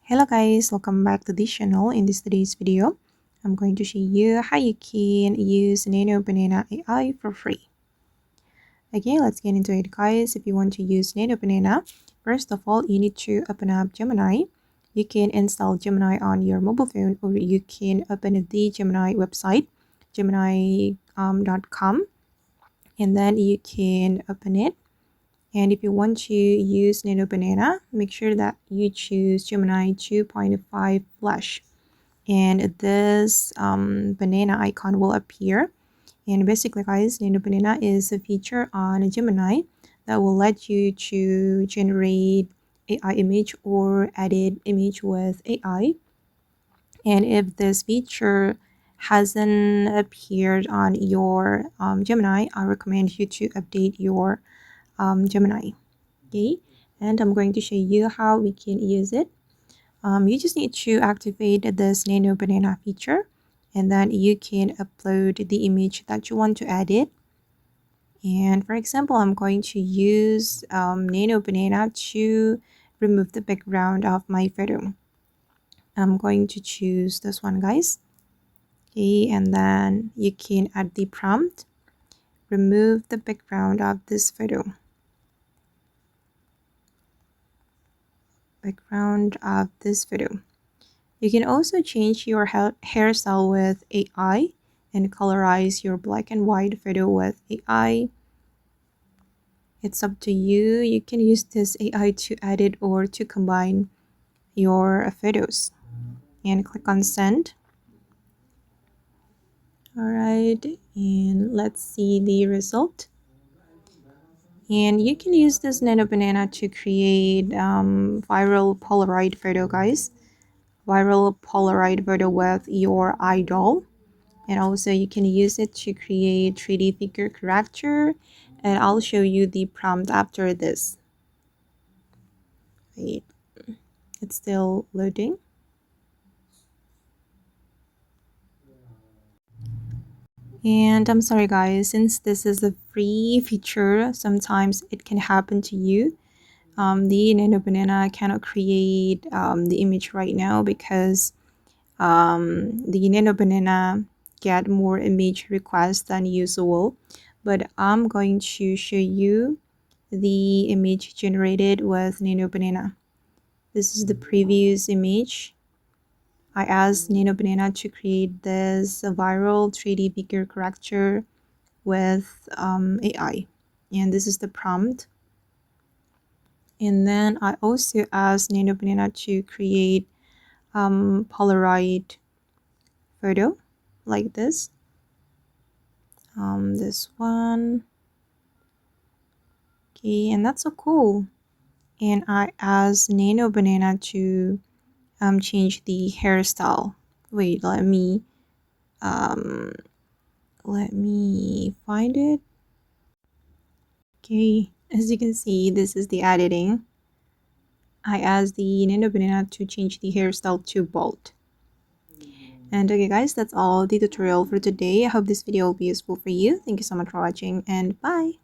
Hello guys, welcome back to this channel. In today's video, I'm going to show you how you can use Nano Banana AI for free. Okay, let's get into it guys. If you want to use Nano Banana, first of all, you need to open up Gemini. You can install Gemini on your mobile phone, or you can open the Gemini website, gemini.com, and then you can open it. And if you want to use Nano Banana, make sure that you choose Gemini 2.5 Flash. And this banana icon will appear. And basically, guys, Nano Banana is a feature on Gemini that will let you to generate AI image or edit image with AI. And if this feature hasn't appeared on your Gemini, I recommend you to update your Gemini. Okay, and I'm going to show you how we can use it. You just need to activate this Nano Banana feature, and then you can upload the image that you want to edit. And for example, I'm going to use Nano Banana to remove the background of my photo. I'm going to choose this one, guys. Okay, and then you can add the prompt, remove the background of this photo. You can also change your hairstyle with AI and colorize your black and white photo with AI. It's up to you. You can use this AI to edit or to combine your photos. And click on send. Alright, and let's see the result. And you can use this Nano Banana to create viral Polaroid photo, guys. Viral Polaroid photo with your idol. And also you can use it to create 3D figure character, and I'll show you the prompt after this. Wait, it's still loading. And I'm sorry guys, since this is a free feature, sometimes it can happen to you. The Nano Banana cannot create the image right now because the Nano Banana get more image requests than usual. But I'm going to show you the image generated with Nano Banana. This is the previous image. I asked Nano Banana to create this viral 3D figure character with AI, and this is the prompt. And then I also asked Nano Banana to create Polaroid photo like this. This one. Okay, and that's so cool. And I asked Nano Banana to change the hairstyle. Wait, let me find it. Okay, as you can see, this is the editing. I asked the Nano Banana to change the hairstyle to bald. And okay guys, that's all the tutorial for today. I hope this video will be useful for you. Thank you so much for watching, and bye.